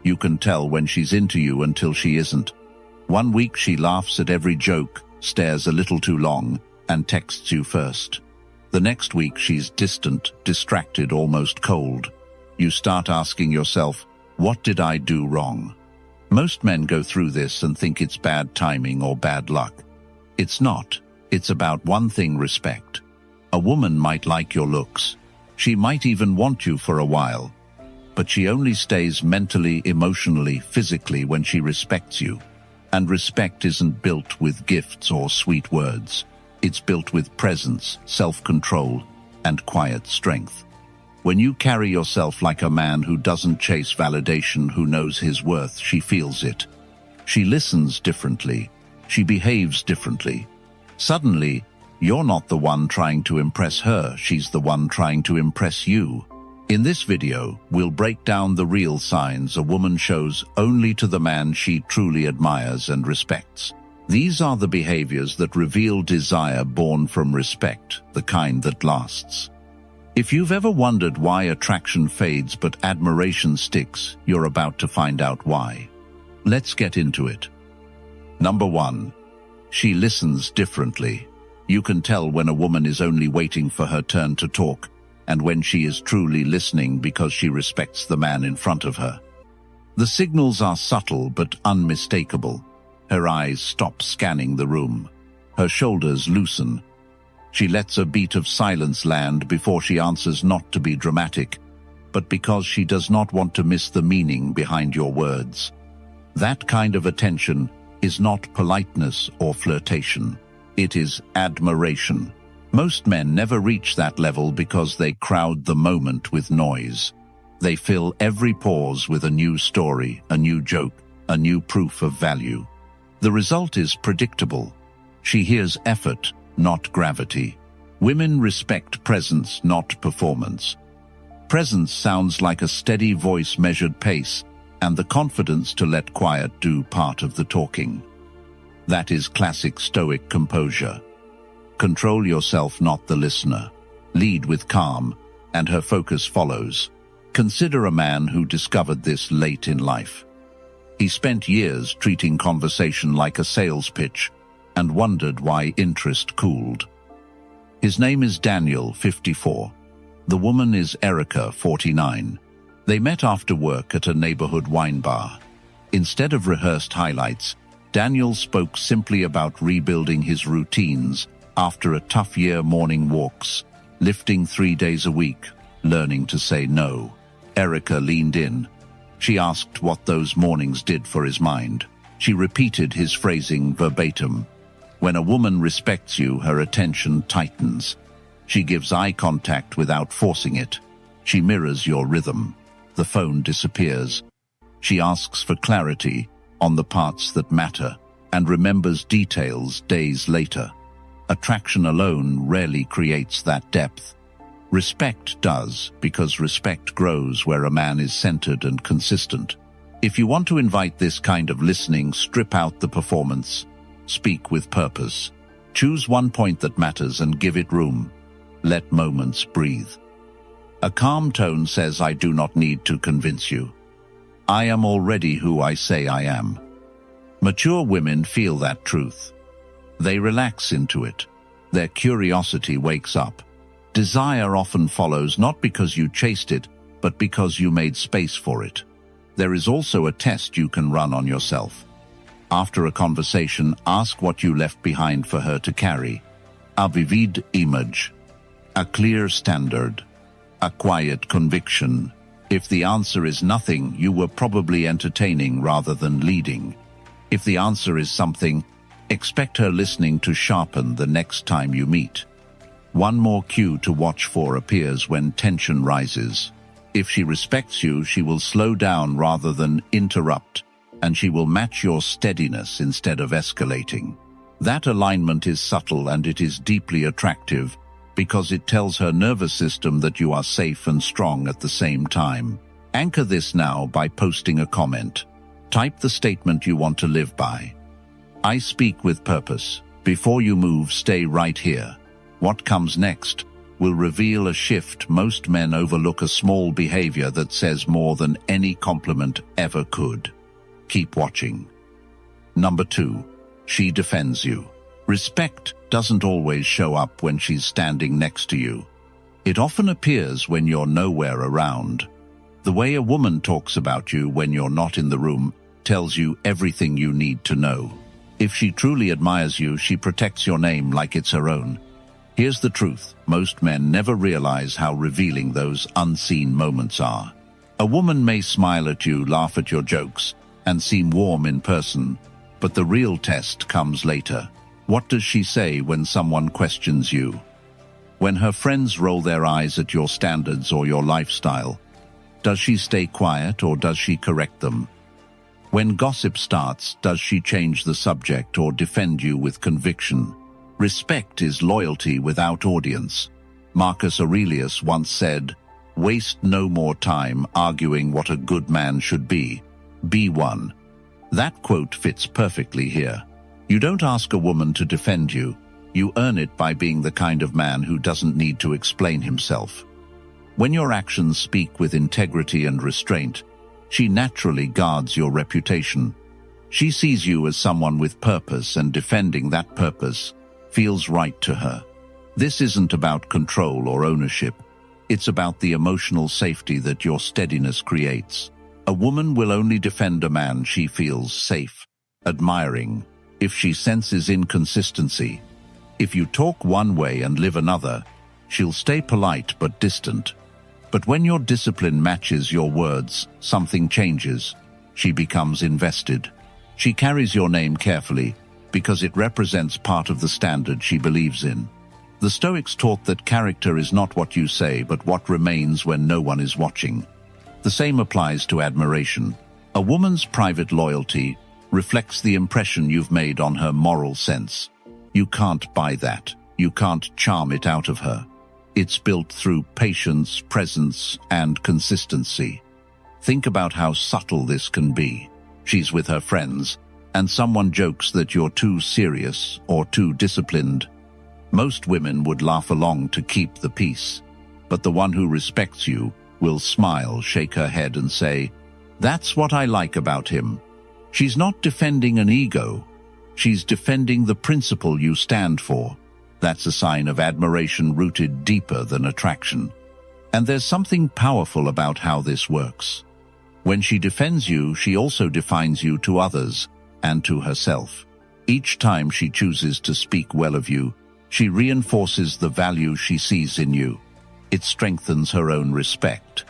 You can tell when she's into you until she isn't. One week she laughs at every joke, stares a little too long, and texts you first. The next week she's distant, distracted, almost cold. You start asking yourself, what did I do wrong? Most men go through this and think it's bad timing or bad luck. It's not. It's about one thing: respect. A woman might like your looks. She might even want you for a while. But she only stays mentally, emotionally, physically when she respects you. And respect isn't built with gifts or sweet words. It's built with presence, self-control, and quiet strength. When you carry yourself like a man who doesn't chase validation, who knows his worth, she feels it. She listens differently. She behaves differently. Suddenly, you're not the one trying to impress her, she's the one trying to impress you. In this video, we'll break down the real signs a woman shows only to the man she truly admires and respects. These are the behaviors that reveal desire born from respect, the kind that lasts. If you've ever wondered why attraction fades but admiration sticks, you're about to find out why. Let's get into it. Number 1. She listens differently. You can tell when a woman is only waiting for her turn to talk, and when she is truly listening because she respects the man in front of her. The signals are subtle but unmistakable. Her eyes stop scanning the room. Her shoulders loosen. She lets a beat of silence land before she answers, not to be dramatic, but because she does not want to miss the meaning behind your words. That kind of attention is not politeness or flirtation. It is admiration. Most men never reach that level because they crowd the moment with noise. They fill every pause with a new story, a new joke, a new proof of value. The result is predictable. She hears effort, not gravity. Women respect presence, not performance. Presence sounds like a steady voice, measured pace, and the confidence to let quiet do part of the talking. That is classic Stoic composure. Control yourself, not the listener. Lead with calm, and her focus follows. Consider a man who discovered this late in life. He spent years treating conversation like a sales pitch and wondered why interest cooled. His name is Daniel, 54. The woman is Erica, 49. They met after work at a neighborhood wine bar. Instead of rehearsed highlights, Daniel spoke simply about rebuilding his routines after a tough year: morning walks, lifting 3 days a week, learning to say no. Erica leaned in. She asked what those mornings did for his mind. She repeated his phrasing verbatim. When a woman respects you, her attention tightens. She gives eye contact without forcing it. She mirrors your rhythm. The phone disappears. She asks for clarity on the parts that matter and remembers details days later. Attraction alone rarely creates that depth. Respect does, because respect grows where a man is centered and consistent. If you want to invite this kind of listening, strip out the performance. Speak with purpose. Choose one point that matters and give it room. Let moments breathe. A calm tone says, I do not need to convince you. I am already who I say I am. Mature women feel that truth. They relax into it. Their curiosity wakes up. Desire often follows, not because you chased it, but because you made space for it. There is also a test you can run on yourself. After a conversation, ask what you left behind for her to carry. A vivid image. A clear standard. A quiet conviction. If the answer is nothing, you were probably entertaining rather than leading. If the answer is something, expect her listening to sharpen the next time you meet. One more cue to watch for appears when tension rises. If she respects you, she will slow down rather than interrupt, and she will match your steadiness instead of escalating. That alignment is subtle and it is deeply attractive because it tells her nervous system that you are safe and strong at the same time. Anchor this now by posting a comment. Type the statement you want to live by. I speak with purpose. Before you move, stay right here. What comes next will reveal a shift. Most men overlook a small behavior that says more than any compliment ever could. Keep watching. Number 2. She defends you. Respect doesn't always show up when she's standing next to you. It often appears when you're nowhere around. The way a woman talks about you when you're not in the room tells you everything you need to know. If she truly admires you, she protects your name like it's her own. Here's the truth: most men never realize how revealing those unseen moments are. A woman may smile at you, laugh at your jokes, and seem warm in person, but the real test comes later. What does she say when someone questions you? When her friends roll their eyes at your standards or your lifestyle, does she stay quiet or does she correct them? When gossip starts, does she change the subject or defend you with conviction? Respect is loyalty without audience. Marcus Aurelius once said, "Waste no more time arguing what a good man should be. Be one." That quote fits perfectly here. You don't ask a woman to defend you. You earn it by being the kind of man who doesn't need to explain himself. When your actions speak with integrity and restraint, she naturally guards your reputation. She sees you as someone with purpose, and defending that purpose feels right to her. This isn't about control or ownership. It's about the emotional safety that your steadiness creates. A woman will only defend a man she feels safe, admiring, if she senses inconsistency. If you talk one way and live another, she'll stay polite but distant. But when your discipline matches your words, something changes. She becomes invested. She carries your name carefully because it represents part of the standard she believes in. The Stoics taught that character is not what you say, but what remains when no one is watching. The same applies to admiration. A woman's private loyalty reflects the impression you've made on her moral sense. You can't buy that. You can't charm it out of her. It's built through patience, presence, and consistency. Think about how subtle this can be. She's with her friends, and someone jokes that you're too serious or too disciplined. Most women would laugh along to keep the peace, but the one who respects you will smile, shake her head, and say, "That's what I like about him." She's not defending an ego. She's defending the principle you stand for. That's a sign of admiration rooted deeper than attraction. And there's something powerful about how this works. When she defends you, she also defines you to others and to herself. Each time she chooses to speak well of you, she reinforces the value she sees in you. It strengthens her own respect.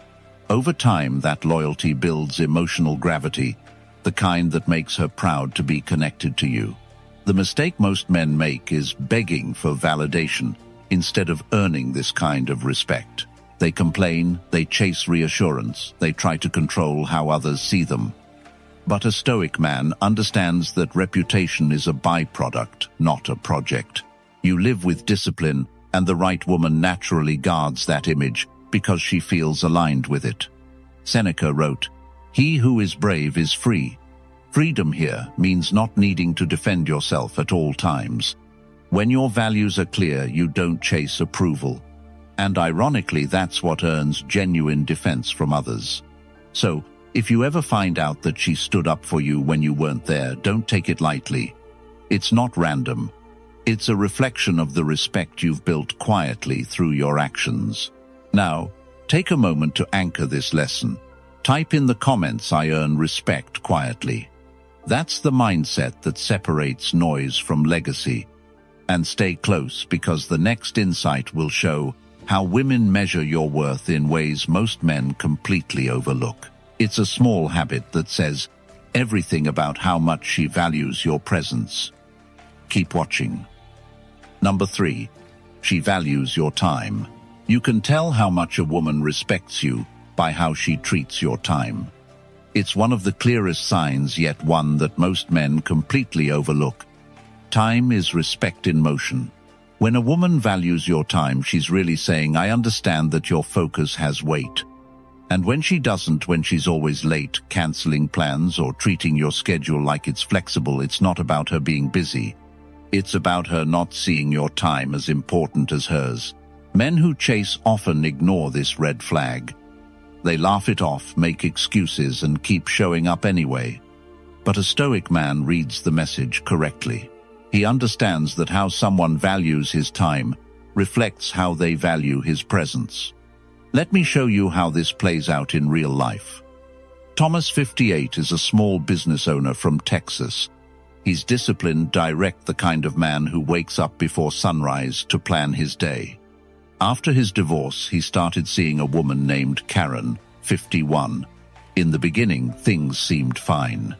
Over time, that loyalty builds emotional gravity, the kind that makes her proud to be connected to you. The mistake most men make is begging for validation instead of earning this kind of respect. They complain, they chase reassurance, they try to control how others see them. But a Stoic man understands that reputation is a byproduct, not a project. You live with discipline, and the right woman naturally guards that image because she feels aligned with it. Seneca wrote, "He who is brave is free." Freedom here means not needing to defend yourself at all times. When your values are clear, you don't chase approval. And ironically, that's what earns genuine defense from others. So, if you ever find out that she stood up for you when you weren't there, don't take it lightly. It's not random. It's a reflection of the respect you've built quietly through your actions. Now, take a moment to anchor this lesson. Type in the comments, "I earn respect quietly." That's the mindset that separates noise from legacy. And stay close, because the next insight will show how women measure your worth in ways most men completely overlook. It's a small habit that says everything about how much she values your presence. Keep watching. Number 3. She values your time. You can tell how much a woman respects you by how she treats your time. It's one of the clearest signs, yet one that most men completely overlook. Time is respect in motion. When a woman values your time, she's really saying, "I understand that your focus has weight." And when she doesn't, when she's always late, canceling plans, or treating your schedule like it's flexible, it's not about her being busy. It's about her not seeing your time as important as hers. Men who chase often ignore this red flag. They laugh it off, make excuses, and keep showing up anyway. But a Stoic man reads the message correctly. He understands that how someone values his time reflects how they value his presence. Let me show you how this plays out in real life. Thomas, 58, is a small business owner from Texas. He's disciplined, direct, the kind of man who wakes up before sunrise to plan his day. After his divorce, he started seeing a woman named Karen, 51. In the beginning, things seemed fine.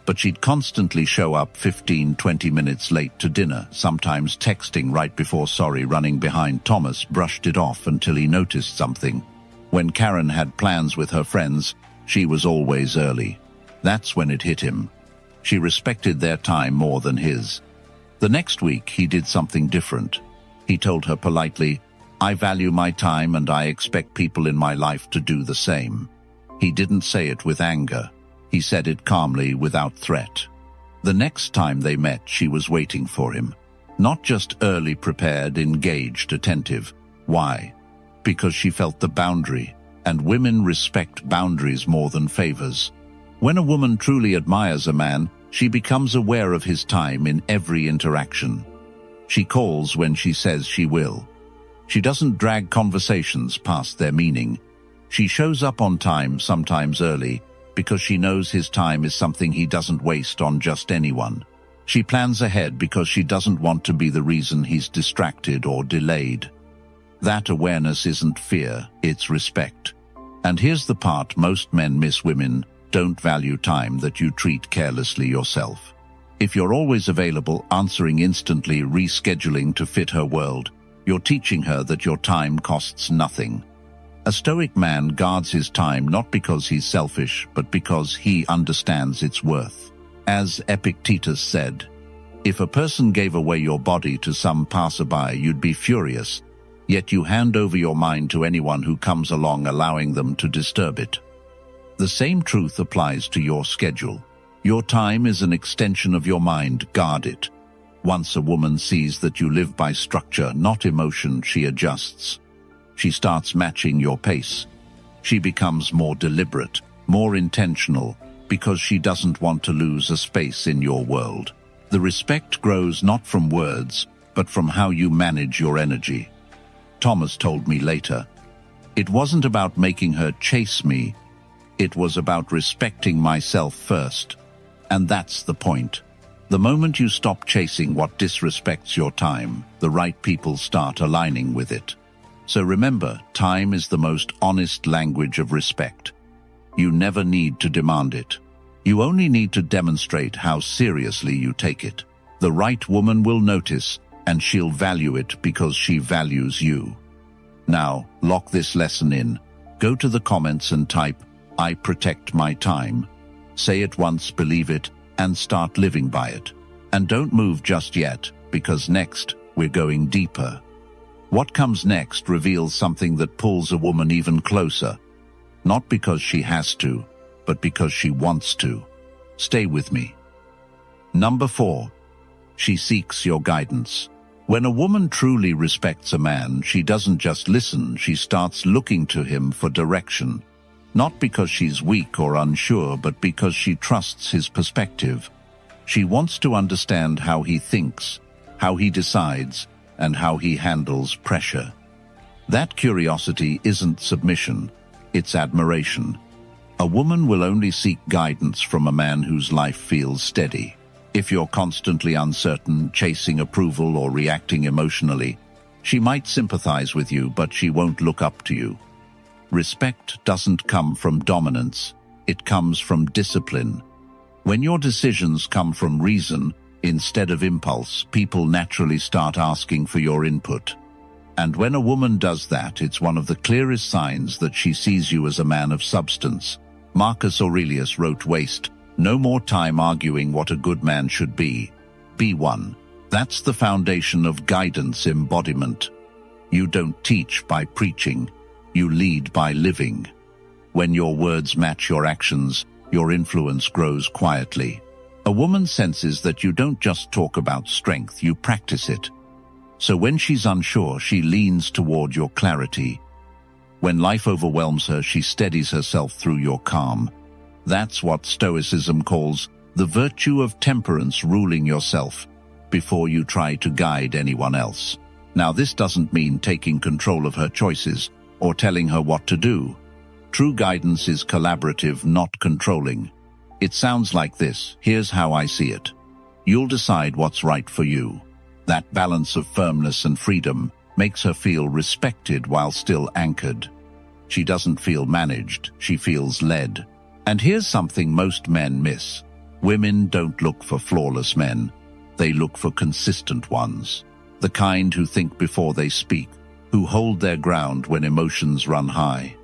But she'd constantly show up 15-20 minutes late to dinner, sometimes texting right before running behind. Thomas brushed it off until he noticed something. When Karen had plans with her friends, she was always early. That's when it hit him. She respected their time more than his. The next week, he did something different. He told her politely, "I value my time and I expect people in my life to do the same." He didn't say it with anger. He said it calmly, without threat. The next time they met, she was waiting for him. Not just early, prepared, engaged, attentive. Why? Because she felt the boundary, and women respect boundaries more than favors. When a woman truly admires a man, she becomes aware of his time in every interaction. She calls when she says she will. She doesn't drag conversations past their meaning. She shows up on time, sometimes early, because she knows his time is something he doesn't waste on just anyone. She plans ahead because she doesn't want to be the reason he's distracted or delayed. That awareness isn't fear, it's respect. And here's the part most men miss: women don't value time that you treat carelessly yourself. If you're always available, answering instantly, rescheduling to fit her world, you're teaching her that your time costs nothing. A Stoic man guards his time not because he's selfish, but because he understands its worth. As Epictetus said, "If a person gave away your body to some passerby, you'd be furious, yet you hand over your mind to anyone who comes along, allowing them to disturb it." The same truth applies to your schedule. Your time is an extension of your mind. Guard it. Once a woman sees that you live by structure, not emotion, she adjusts. She starts matching your pace. She becomes more deliberate, more intentional, because she doesn't want to lose a space in your world. The respect grows not from words, but from how you manage your energy. Thomas told me later, "It wasn't about making her chase me. It was about respecting myself first." And that's the point. The moment you stop chasing what disrespects your time, the right people start aligning with it. So remember, time is the most honest language of respect. You never need to demand it. You only need to demonstrate how seriously you take it. The right woman will notice, and she'll value it because she values you. Now, lock this lesson in. Go to the comments and type, "I protect my time." Say it once, believe it, and start living by it. And don't move just yet, because next, we're going deeper. What comes next reveals something that pulls a woman even closer. Not because she has to, but because she wants to. Stay with me. Number 4. She seeks your guidance. When a woman truly respects a man, she doesn't just listen, she starts looking to him for direction. Not because she's weak or unsure, but because she trusts his perspective. She wants to understand how he thinks, how he decides, and how he handles pressure. That curiosity isn't submission, it's admiration. A woman will only seek guidance from a man whose life feels steady. If you're constantly uncertain, chasing approval, or reacting emotionally, she might sympathize with you, but she won't look up to you. Respect doesn't come from dominance, it comes from discipline. When your decisions come from reason, instead of impulse, people naturally start asking for your input. And when a woman does that, it's one of the clearest signs that she sees you as a man of substance. Marcus Aurelius wrote, "Waste no more time arguing what a good man should be. Be one." That's the foundation of guidance embodiment. You don't teach by preaching, you lead by living. When your words match your actions, your influence grows quietly. A woman senses that you don't just talk about strength, you practice it. So when she's unsure, she leans toward your clarity. When life overwhelms her, she steadies herself through your calm. That's what Stoicism calls the virtue of temperance, ruling yourself before you try to guide anyone else. Now, this doesn't mean taking control of her choices or telling her what to do. True guidance is collaborative, not controlling. It sounds like this. Here's how I see it. You'll decide what's right for you. That balance of firmness and freedom makes her feel respected while still anchored. She doesn't feel managed, she feels led. And here's something most men miss. Women don't look for flawless men. They look for consistent ones. The kind who think before they speak, who hold their ground when emotions run high.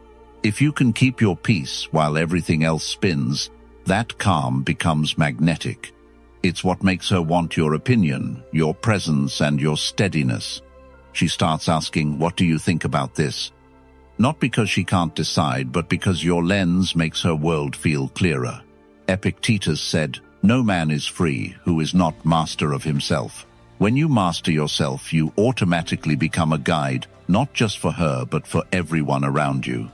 If you can keep your peace while everything else spins, that calm becomes magnetic. It's what makes her want your opinion, your presence, and your steadiness. She starts asking, "What do you think about this?" Not because she can't decide, but because your lens makes her world feel clearer. Epictetus said, "No man is free who is not master of himself." When you master yourself, you automatically become a guide, not just for her, but for everyone around you.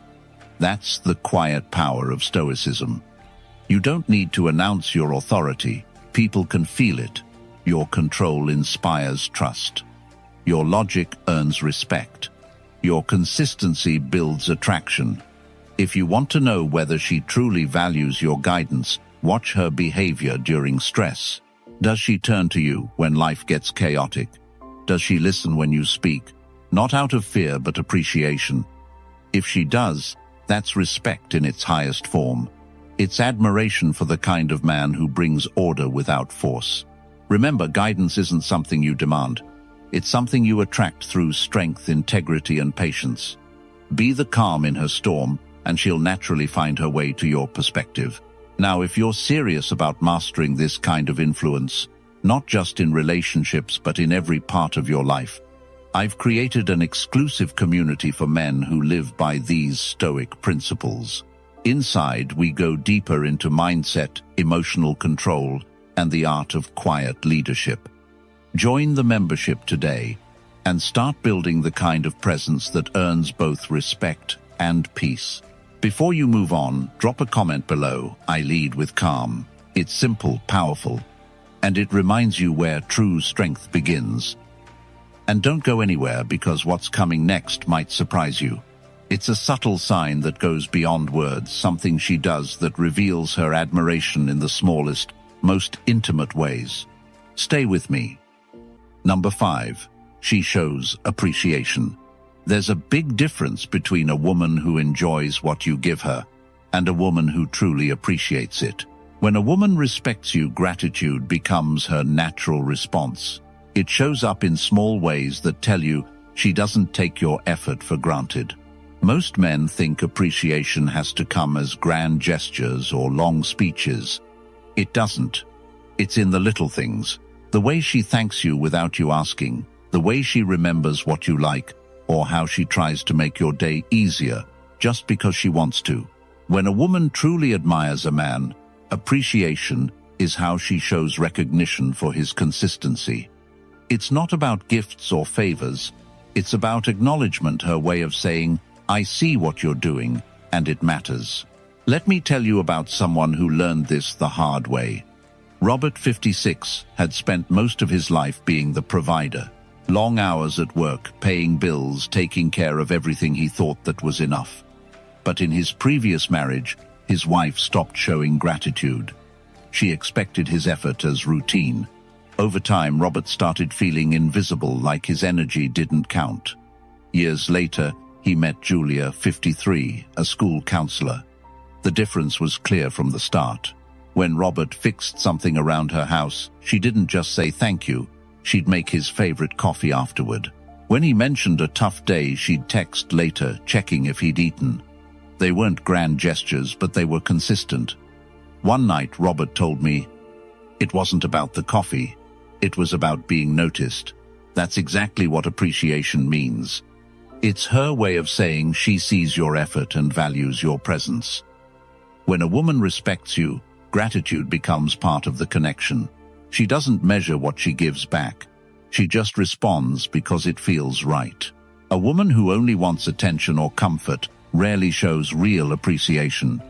That's the quiet power of Stoicism. You don't need to announce your authority. People can feel it. Your control inspires trust. Your logic earns respect. Your consistency builds attraction. If you want to know whether she truly values your guidance, watch her behavior during stress. Does she turn to you when life gets chaotic? Does she listen when you speak? Not out of fear, but appreciation. If she does, that's respect in its highest form. It's admiration for the kind of man who brings order without force. Remember, guidance isn't something you demand. It's something you attract through strength, integrity, and patience. Be the calm in her storm, and she'll naturally find her way to your perspective. Now, if you're serious about mastering this kind of influence, not just in relationships but in every part of your life, I've created an exclusive community for men who live by these Stoic principles. Inside, we go deeper into mindset, emotional control, and the art of quiet leadership. Join the membership today and start building the kind of presence that earns both respect and peace. Before you move on, drop a comment below. I lead with calm. It's simple, powerful, and it reminds you where true strength begins. And don't go anywhere, because what's coming next might surprise you. It's a subtle sign that goes beyond words, something she does that reveals her admiration in the smallest, most intimate ways. Stay with me. Number 5. She shows appreciation. There's a big difference between a woman who enjoys what you give her and a woman who truly appreciates it. When a woman respects you, gratitude becomes her natural response. It shows up in small ways that tell you she doesn't take your effort for granted. Most men think appreciation has to come as grand gestures or long speeches. It doesn't. It's in the little things. The way she thanks you without you asking, the way she remembers what you like, or how she tries to make your day easier just because she wants to. When a woman truly admires a man, appreciation is how she shows recognition for his consistency. It's not about gifts or favors. It's about acknowledgement, her way of saying, "I see what you're doing, and it matters." Let me tell you about someone who learned this the hard way. Robert, 56, had spent most of his life being the provider. Long hours at work, paying bills, taking care of everything he thought that was enough. But in his previous marriage, his wife stopped showing gratitude. She expected his effort as routine. Over time, Robert started feeling invisible, like his energy didn't count. Years later, he met Julia, 53, a school counselor. The difference was clear from the start. When Robert fixed something around her house, she didn't just say thank you. She'd make his favorite coffee afterward. When he mentioned a tough day, she'd text later, checking if he'd eaten. They weren't grand gestures, but they were consistent. One night, Robert told me, "It wasn't about the coffee. It was about being noticed." That's exactly what appreciation means. It's her way of saying she sees your effort and values your presence. When a woman respects you, gratitude becomes part of the connection. She doesn't measure what she gives back. She just responds because it feels right. A woman who only wants attention or comfort rarely shows real appreciation.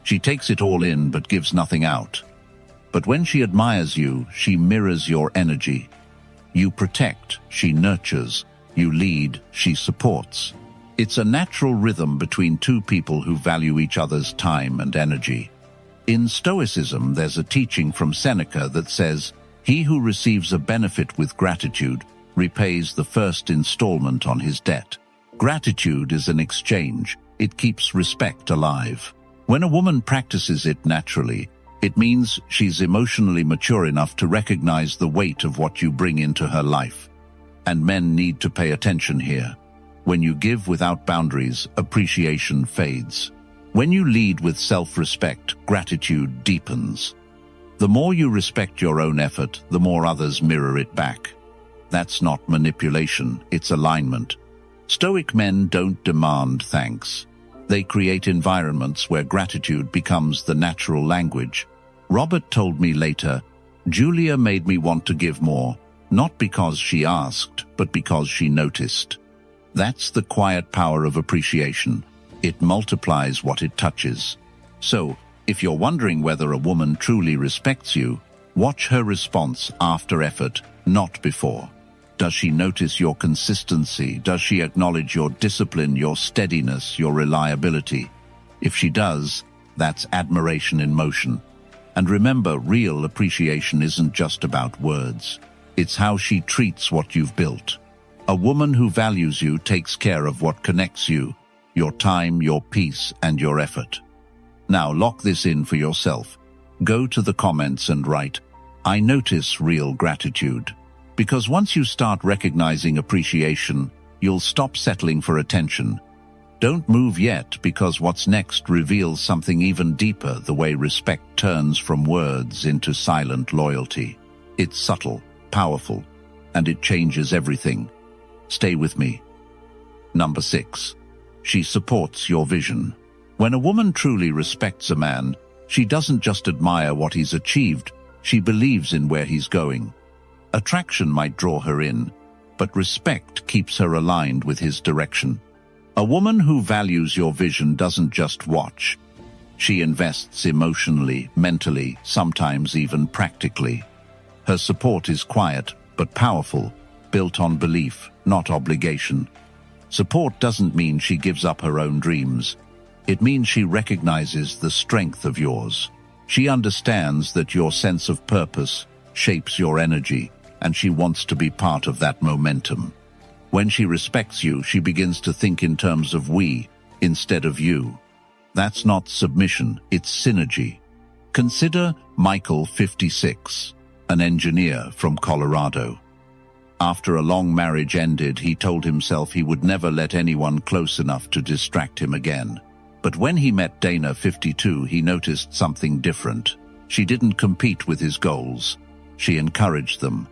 She takes it all in but gives nothing out. But when she admires you, she mirrors your energy. You protect, she nurtures. You lead, she supports. It's a natural rhythm between two people who value each other's time and energy. In Stoicism, there's a teaching from Seneca that says, "He who receives a benefit with gratitude repays the first installment on his debt." Gratitude is an exchange. It keeps respect alive. When a woman practices it naturally, it means she's emotionally mature enough to recognize the weight of what you bring into her life. And men need to pay attention here. When you give without boundaries, appreciation fades. When you lead with self-respect, gratitude deepens. The more you respect your own effort, the more others mirror it back. That's not manipulation, it's alignment. Stoic men don't demand thanks. They create environments where gratitude becomes the natural language. Robert told me later, "Julia made me want to give more, not because she asked, but because she noticed." That's the quiet power of appreciation. It multiplies what it touches. So, if you're wondering whether a woman truly respects you, watch her response after effort, not before. Does she notice your consistency? Does she acknowledge your discipline, your steadiness, your reliability? If she does, that's admiration in motion. And remember, real appreciation isn't just about words. It's how she treats what you've built. A woman who values you takes care of what connects you, your time, your peace, and your effort. Now lock this in for yourself. Go to the comments and write, "I notice real gratitude." Because once you start recognizing appreciation, you'll stop settling for attention. Don't move yet, because what's next reveals something even deeper, the way respect turns from words into silent loyalty. It's subtle, powerful, and it changes everything. Stay with me. Number 6. She supports your vision. When a woman truly respects a man, she doesn't just admire what he's achieved, she believes in where he's going. Attraction might draw her in, but respect keeps her aligned with his direction. A woman who values your vision doesn't just watch. She invests emotionally, mentally, sometimes even practically. Her support is quiet, but powerful, built on belief, not obligation. Support doesn't mean she gives up her own dreams. It means she recognizes the strength of yours. She understands that your sense of purpose shapes your energy, and she wants to be part of that momentum. When she respects you, she begins to think in terms of we instead of you. That's not submission, it's synergy. Consider Michael, 56, an engineer from Colorado. After a long marriage ended, he told himself he would never let anyone close enough to distract him again. But when he met Dana, 52, he noticed something different. She didn't compete with his goals. She encouraged them.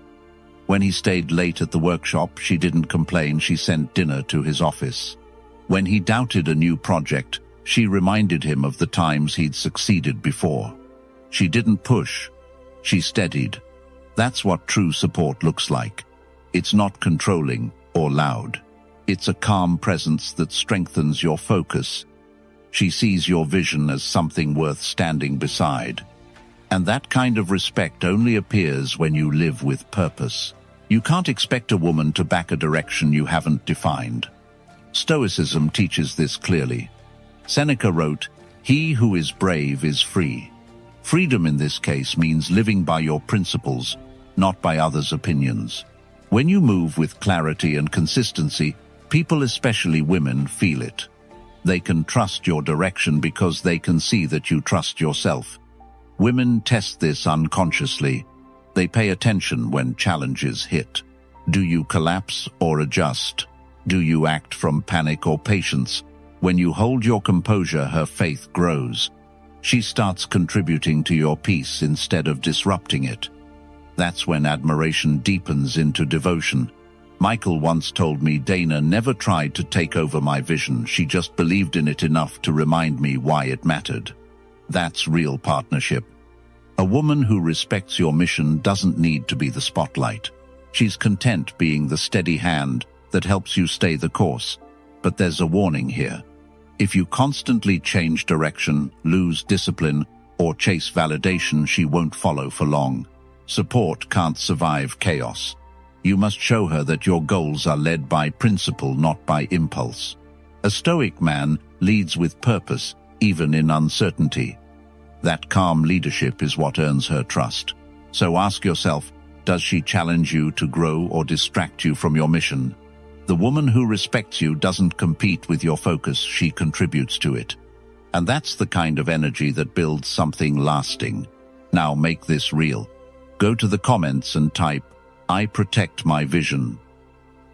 When he stayed late at the workshop, she didn't complain, she sent dinner to his office. When he doubted a new project, she reminded him of the times he'd succeeded before. She didn't push, she steadied. That's what true support looks like. It's not controlling or loud. It's a calm presence that strengthens your focus. She sees your vision as something worth standing beside. And that kind of respect only appears when you live with purpose. You can't expect a woman to back a direction you haven't defined. Stoicism teaches this clearly. Seneca wrote, "He who is brave is free." Freedom in this case means living by your principles, not by others' opinions. When you move with clarity and consistency, people, especially women, feel it. They can trust your direction because they can see that you trust yourself. Women test this unconsciously. They pay attention when challenges hit. Do you collapse or adjust? Do you act from panic or patience? When you hold your composure, her faith grows. She starts contributing to your peace instead of disrupting it. That's when admiration deepens into devotion. Michael once told me, "Dana never tried to take over my vision, she just believed in it enough to remind me why it mattered." That's real partnership. A woman who respects your mission doesn't need to be the spotlight. She's content being the steady hand that helps you stay the course. But there's a warning here. If you constantly change direction, lose discipline, or chase validation, she won't follow for long. Support can't survive chaos. You must show her that your goals are led by principle, not by impulse. A Stoic man leads with purpose, even in uncertainty. That calm leadership is what earns her trust. So ask yourself, does she challenge you to grow or distract you from your mission? The woman who respects you doesn't compete with your focus, she contributes to it. And that's the kind of energy that builds something lasting. Now make this real. Go to the comments and type, "I protect my vision."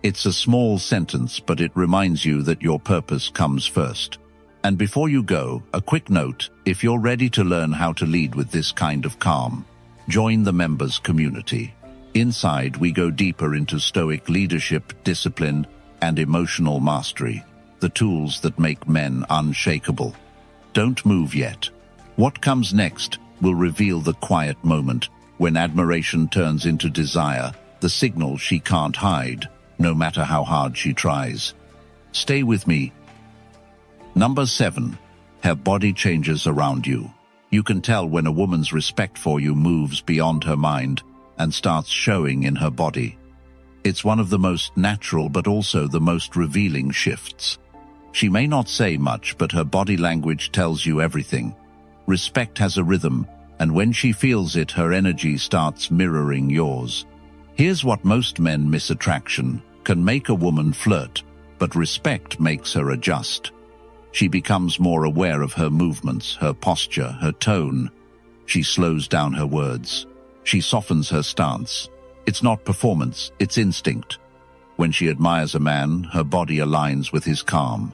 It's a small sentence, but it reminds you that your purpose comes first. And before you go, a quick note: if you're ready to learn how to lead with this kind of calm, join the members community. Inside, we go deeper into Stoic leadership, discipline, and emotional mastery, the tools that make men unshakable. Don't move yet. What comes next will reveal the quiet moment when admiration turns into desire, the signal she can't hide, no matter how hard she tries. Stay with me. Number 7. Her body changes around you. You can tell when a woman's respect for you moves beyond her mind and starts showing in her body. It's one of the most natural but also the most revealing shifts. She may not say much, but her body language tells you everything. Respect has a rhythm, and when she feels it, her energy starts mirroring yours. Here's what most men miss: attraction can make a woman flirt, but respect makes her adjust. She becomes more aware of her movements, her posture, her tone. She slows down her words. She softens her stance. It's not performance, it's instinct. When she admires a man, her body aligns with his calm.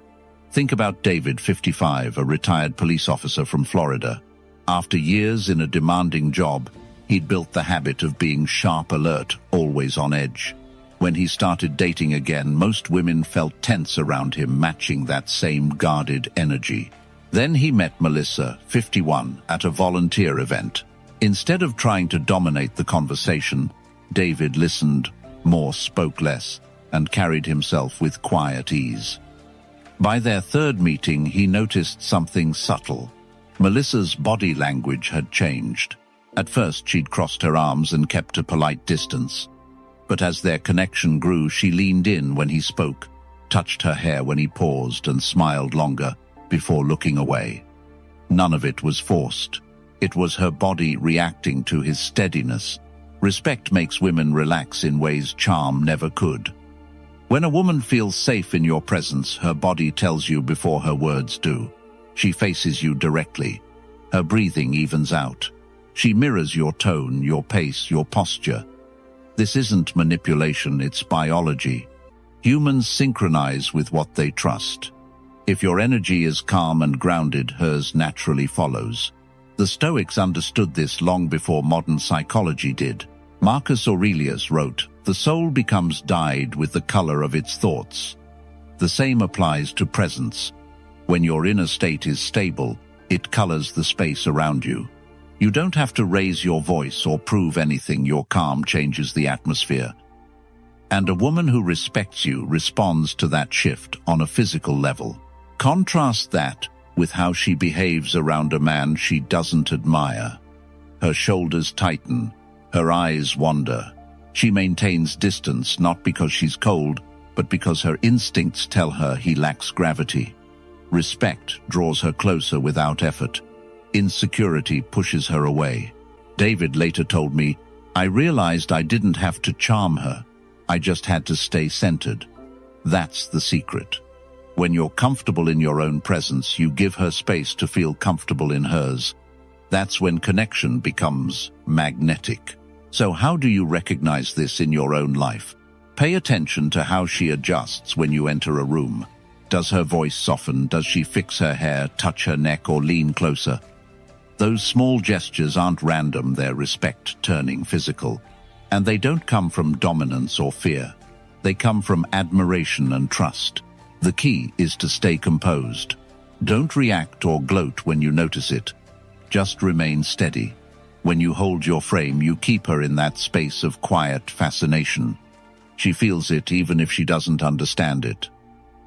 Think about David, 55, a retired police officer from Florida. After years in a demanding job, he'd built the habit of being sharp, alert, always on edge. When he started dating again, most women felt tense around him, matching that same guarded energy. Then he met Melissa, 51, at a volunteer event. Instead of trying to dominate the conversation, David listened more, spoke less, and carried himself with quiet ease. By their third meeting, he noticed something subtle. Melissa's body language had changed. At first, she'd crossed her arms and kept a polite distance. But as their connection grew, she leaned in when he spoke, touched her hair when he paused, and smiled longer before looking away. None of it was forced. It was her body reacting to his steadiness. Respect makes women relax in ways charm never could. When a woman feels safe in your presence, her body tells you before her words do. She faces you directly. Her breathing evens out. She mirrors your tone, your pace, your posture. This isn't manipulation, it's biology. Humans synchronize with what they trust. If your energy is calm and grounded, hers naturally follows. The Stoics understood this long before modern psychology did. Marcus Aurelius wrote, "The soul becomes dyed with the color of its thoughts." The same applies to presence. When your inner state is stable, it colors the space around you. You don't have to raise your voice or prove anything. Your calm changes the atmosphere. And a woman who respects you responds to that shift on a physical level. Contrast that with how she behaves around a man she doesn't admire. Her shoulders tighten, her eyes wander. She maintains distance not because she's cold, but because her instincts tell her he lacks gravity. Respect draws her closer without effort. Insecurity pushes her away. David later told me, "I realized I didn't have to charm her. I just had to stay centered." That's the secret. When you're comfortable in your own presence, you give her space to feel comfortable in hers. That's when connection becomes magnetic. So how do you recognize this in your own life? Pay attention to how she adjusts when you enter a room. Does her voice soften? Does she fix her hair, touch her neck, or lean closer? Those small gestures aren't random, they're respect turning physical. And they don't come from dominance or fear. They come from admiration and trust. The key is to stay composed. Don't react or gloat when you notice it. Just remain steady. When you hold your frame, you keep her in that space of quiet fascination. She feels it even if she doesn't understand it.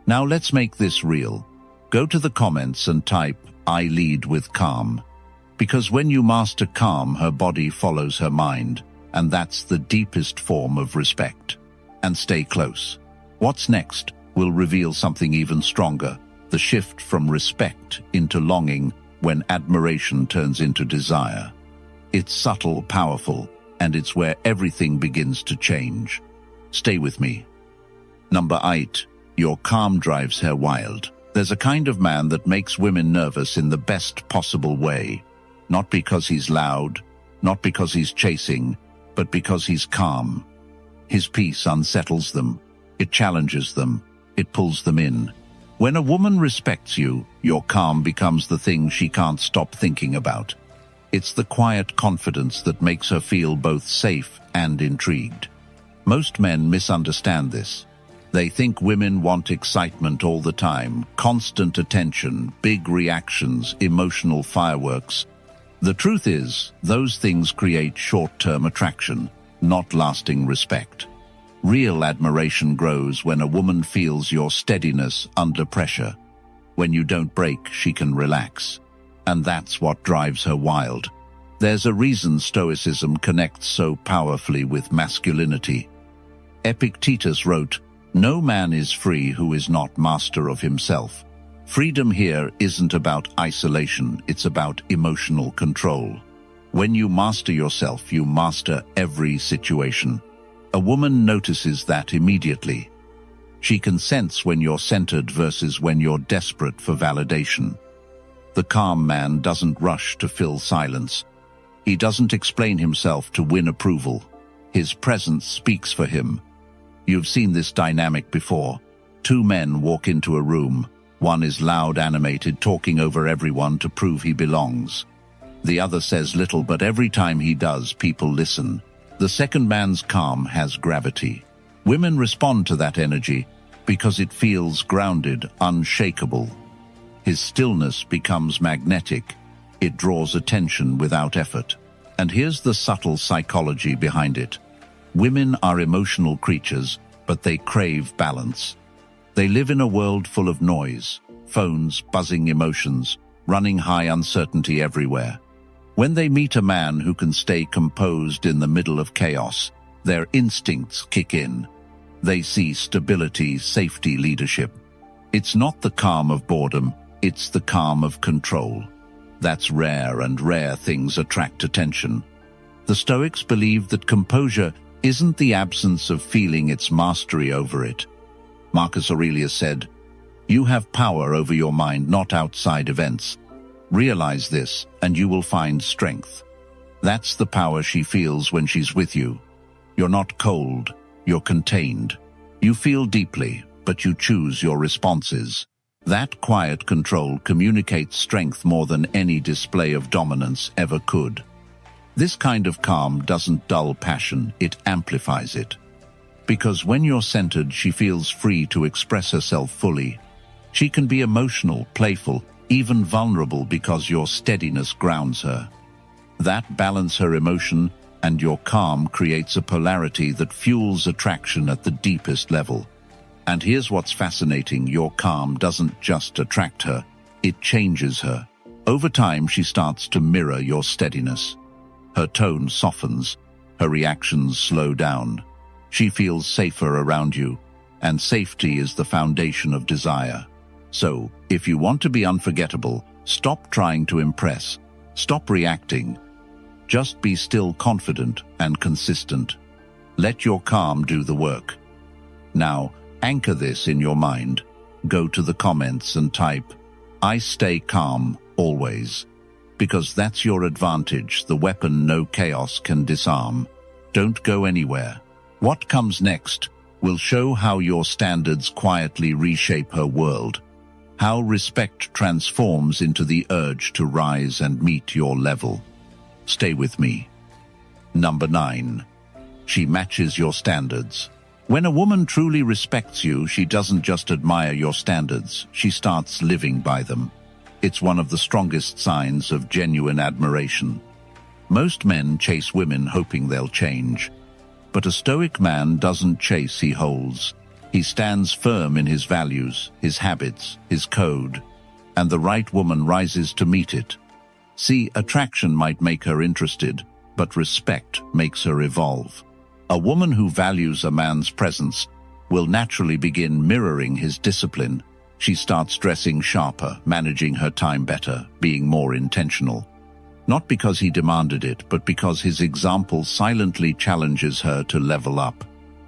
Now let's make this real. Go to the comments and type, "I lead with calm." Because when you master calm, her body follows her mind, and that's the deepest form of respect. And stay close. What's next will reveal something even stronger, the shift from respect into longing when admiration turns into desire. It's subtle, powerful, and it's where everything begins to change. Stay with me. Number 8. Your calm drives her wild. There's a kind of man that makes women nervous in the best possible way. Not because he's loud, not because he's chasing, but because he's calm. His peace unsettles them. It challenges them. It pulls them in. When a woman respects you, your calm becomes the thing she can't stop thinking about. It's the quiet confidence that makes her feel both safe and intrigued. Most men misunderstand this. They think women want excitement all the time, constant attention, big reactions, emotional fireworks. The truth is, those things create short-term attraction, not lasting respect. Real admiration grows when a woman feels your steadiness under pressure. When you don't break, she can relax. And that's what drives her wild. There's a reason Stoicism connects so powerfully with masculinity. Epictetus wrote, "No man is free who is not master of himself." Freedom here isn't about isolation, it's about emotional control. When you master yourself, you master every situation. A woman notices that immediately. She can sense when you're centered versus when you're desperate for validation. The calm man doesn't rush to fill silence. He doesn't explain himself to win approval. His presence speaks for him. You've seen this dynamic before. Two men walk into a room. One is loud, animated, talking over everyone to prove he belongs. The other says little, but every time he does, people listen. The second man's calm has gravity. Women respond to that energy because it feels grounded, unshakable. His stillness becomes magnetic. It draws attention without effort. And here's the subtle psychology behind it. Women are emotional creatures, but they crave balance. They live in a world full of noise, phones, buzzing emotions, running high uncertainty everywhere. When they meet a man who can stay composed in the middle of chaos, their instincts kick in. They see stability, safety, leadership. It's not the calm of boredom, it's the calm of control. That's rare, and rare things attract attention. The Stoics believed that composure isn't the absence of feeling, it's mastery over it. Marcus Aurelius said, "You have power over your mind, not outside events. Realize this, and you will find strength." That's the power she feels when she's with you. You're not cold, you're contained. You feel deeply, but you choose your responses. That quiet control communicates strength more than any display of dominance ever could. This kind of calm doesn't dull passion, it amplifies it. Because when you're centered, she feels free to express herself fully. She can be emotional, playful, even vulnerable because your steadiness grounds her. That balance her emotion and your calm creates a polarity that fuels attraction at the deepest level. And here's what's fascinating, your calm doesn't just attract her, it changes her. Over time, she starts to mirror your steadiness. Her tone softens, her reactions slow down. She feels safer around you, and safety is the foundation of desire. So, if you want to be unforgettable, stop trying to impress. Stop reacting. Just be still, confident, and consistent. Let your calm do the work. Now, anchor this in your mind. Go to the comments and type, "I stay calm, always." Because that's your advantage, the weapon no chaos can disarm. Don't go anywhere. What comes next will show how your standards quietly reshape her world, how respect transforms into the urge to rise and meet your level. Stay with me. Number 9. She matches your standards. When a woman truly respects you, she doesn't just admire your standards, she starts living by them. It's one of the strongest signs of genuine admiration. Most men chase women hoping they'll change. But a Stoic man doesn't chase, he holds. He stands firm in his values, his habits, his code, and the right woman rises to meet it. See, attraction might make her interested, but respect makes her evolve. A woman who values a man's presence will naturally begin mirroring his discipline. She starts dressing sharper, managing her time better, being more intentional. Not because he demanded it, but because his example silently challenges her to level up.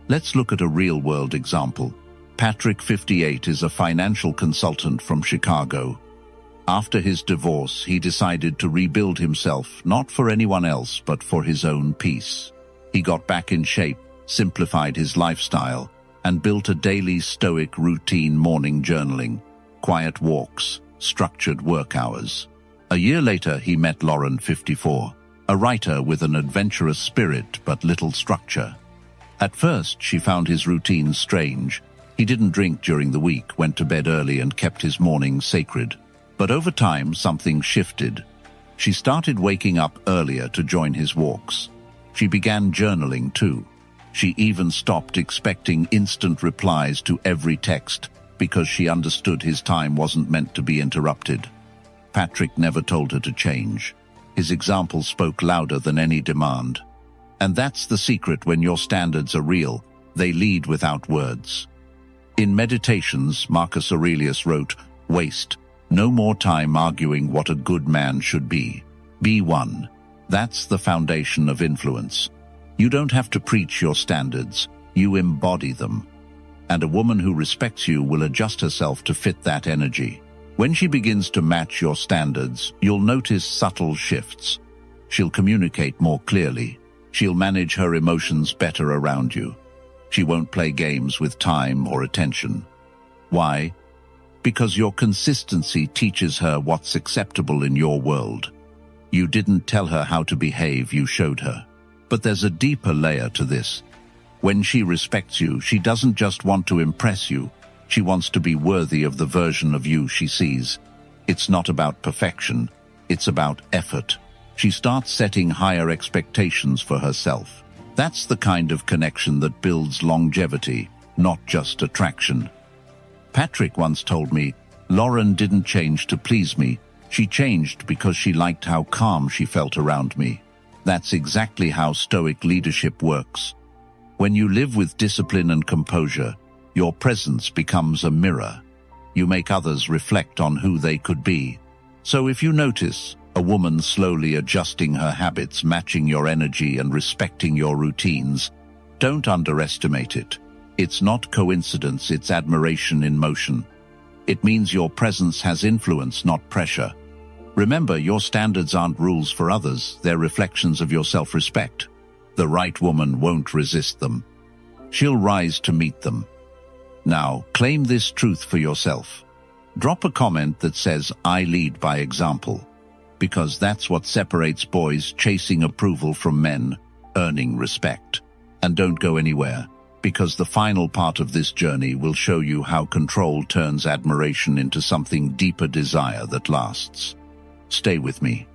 Let's look at a real-world example. Patrick, 58, is a financial consultant from Chicago. After his divorce, he decided to rebuild himself, not for anyone else, but for his own peace. He got back in shape, simplified his lifestyle, and built a daily Stoic routine: morning journaling, quiet walks, structured work hours. A year later, he met Lauren, 54, a writer with an adventurous spirit but little structure. At first, she found his routine strange. He didn't drink during the week, went to bed early, and kept his mornings sacred. But over time, something shifted. She started waking up earlier to join his walks. She began journaling too. She even stopped expecting instant replies to every text because she understood his time wasn't meant to be interrupted. Patrick never told her to change. His example spoke louder than any demand. And that's the secret: when your standards are real, they lead without words. In Meditations, Marcus Aurelius wrote, "Waste no more time arguing what a good man should be. Be one." That's the foundation of influence. You don't have to preach your standards, you embody them. And a woman who respects you will adjust herself to fit that energy. When she begins to match your standards, you'll notice subtle shifts. She'll communicate more clearly. She'll manage her emotions better around you. She won't play games with time or attention. Why? Because your consistency teaches her what's acceptable in your world. You didn't tell her how to behave, you showed her. But there's a deeper layer to this. When she respects you, she doesn't just want to impress you. She wants to be worthy of the version of you she sees. It's not about perfection. It's about effort. She starts setting higher expectations for herself. That's the kind of connection that builds longevity, not just attraction. Patrick once told me, "Lauren didn't change to please me. She changed because she liked how calm she felt around me." That's exactly how Stoic leadership works. When you live with discipline and composure, your presence becomes a mirror. You make others reflect on who they could be. So if you notice a woman slowly adjusting her habits, matching your energy, and respecting your routines, don't underestimate it. It's not coincidence, it's admiration in motion. It means your presence has influence, not pressure. Remember, your standards aren't rules for others, they're reflections of your self-respect. The right woman won't resist them. She'll rise to meet them. Now, claim this truth for yourself. Drop a comment that says, "I lead by example," because that's what separates boys chasing approval from men earning respect. And don't go anywhere, because the final part of this journey will show you how control turns admiration into something deeper: desire that lasts. Stay with me.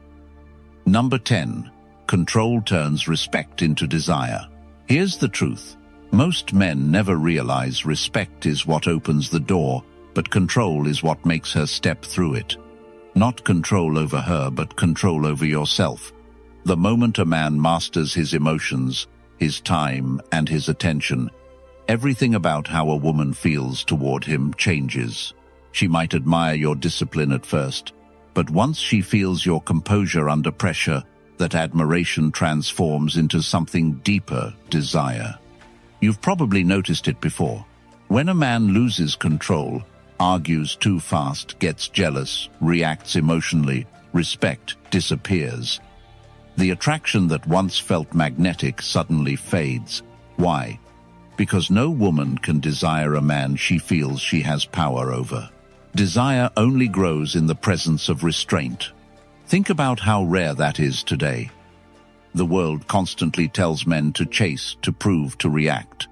Number 10. Control turns respect into desire. Here's the truth. Most men never realize respect is what opens the door, but control is what makes her step through it. Not control over her, but control over yourself. The moment a man masters his emotions, his time, and his attention, everything about how a woman feels toward him changes. She might admire your discipline at first, but once she feels your composure under pressure, that admiration transforms into something deeper: desire. You've probably noticed it before. When a man loses control, argues too fast, gets jealous, reacts emotionally, respect disappears. The attraction that once felt magnetic suddenly fades. Why? Because no woman can desire a man she feels she has power over. Desire only grows in the presence of restraint. Think about how rare that is today. The world constantly tells men to chase, to prove, to react.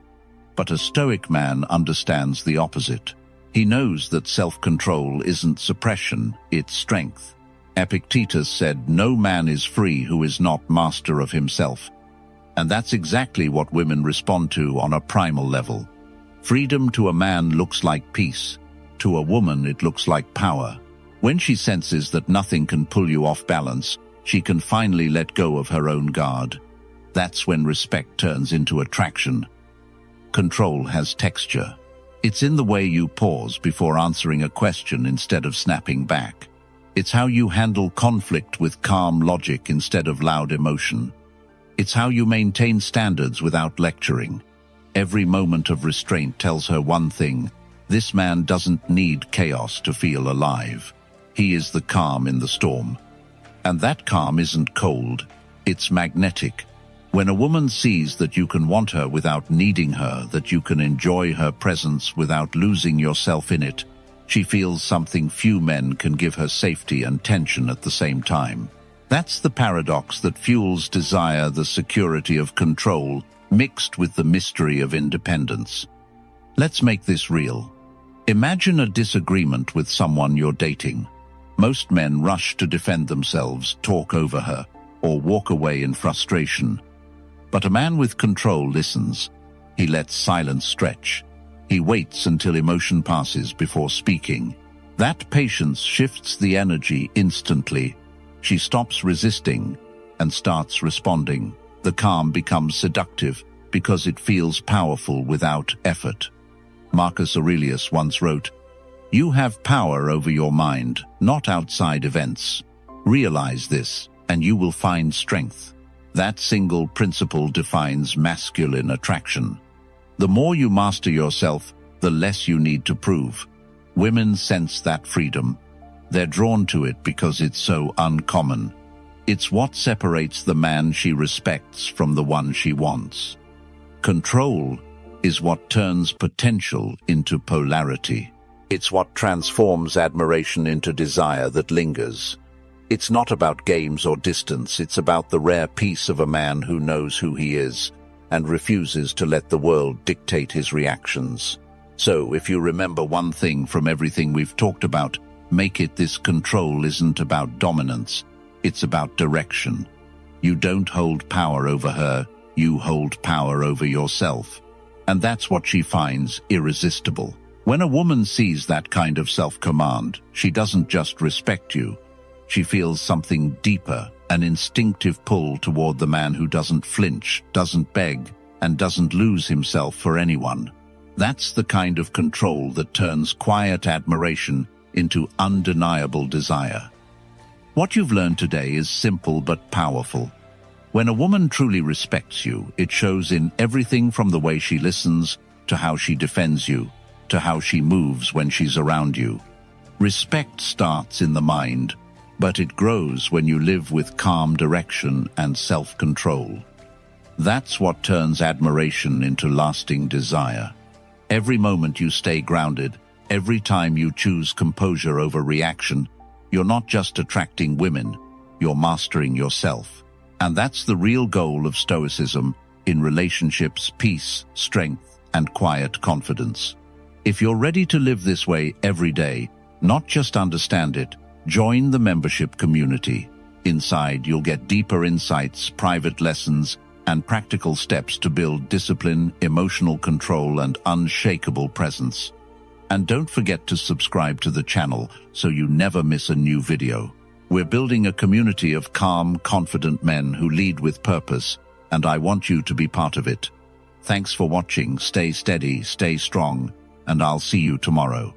But a Stoic man understands the opposite. He knows that self-control isn't suppression, it's strength. Epictetus said, "No man is free who is not master of himself." And that's exactly what women respond to on a primal level. Freedom to a man looks like peace. To a woman, it looks like power. When she senses that nothing can pull you off balance, she can finally let go of her own guard. That's when respect turns into attraction. Control has texture. It's in the way you pause before answering a question instead of snapping back. It's how you handle conflict with calm logic instead of loud emotion. It's how you maintain standards without lecturing. Every moment of restraint tells her one thing: this man doesn't need chaos to feel alive. He is the calm in the storm. And that calm isn't cold, it's magnetic. When a woman sees that you can want her without needing her, that you can enjoy her presence without losing yourself in it, she feels something few men can give her: safety and tension at the same time. That's the paradox that fuels desire, the security of control, mixed with the mystery of independence. Let's make this real. Imagine a disagreement with someone you're dating. Most men rush to defend themselves, talk over her, or walk away in frustration. But a man with control listens. He lets silence stretch. He waits until emotion passes before speaking. That patience shifts the energy instantly. She stops resisting and starts responding. The calm becomes seductive because it feels powerful without effort. Marcus Aurelius once wrote, "You have power over your mind, not outside events. Realize this, and you will find strength." That single principle defines masculine attraction. The more you master yourself, the less you need to prove. Women sense that freedom. They're drawn to it because it's so uncommon. It's what separates the man she respects from the one she wants. Control is what turns potential into polarity. It's what transforms admiration into desire that lingers. It's not about games or distance, it's about the rare peace of a man who knows who he is and refuses to let the world dictate his reactions. So, if you remember one thing from everything we've talked about, make it this: control isn't about dominance, it's about direction. You don't hold power over her, you hold power over yourself. And that's what she finds irresistible. When a woman sees that kind of self-command, she doesn't just respect you. She feels something deeper, an instinctive pull toward the man who doesn't flinch, doesn't beg, and doesn't lose himself for anyone. That's the kind of control that turns quiet admiration into undeniable desire. What you've learned today is simple but powerful. When a woman truly respects you, it shows in everything from the way she listens, to how she defends you, to how she moves when she's around you. Respect starts in the mind, but it grows when you live with calm direction and self-control. That's what turns admiration into lasting desire. Every moment you stay grounded, every time you choose composure over reaction, you're not just attracting women, you're mastering yourself. And that's the real goal of Stoicism in relationships: peace, strength, and quiet confidence. If you're ready to live this way every day, not just understand it, join the membership community. Inside, you'll get deeper insights, private lessons, and practical steps to build discipline, emotional control, and unshakable presence. And don't forget to subscribe to the channel so you never miss a new video. We're building a community of calm, confident men who lead with purpose, and I want you to be part of it. Thanks for watching. Stay steady, stay strong, and I'll see you tomorrow.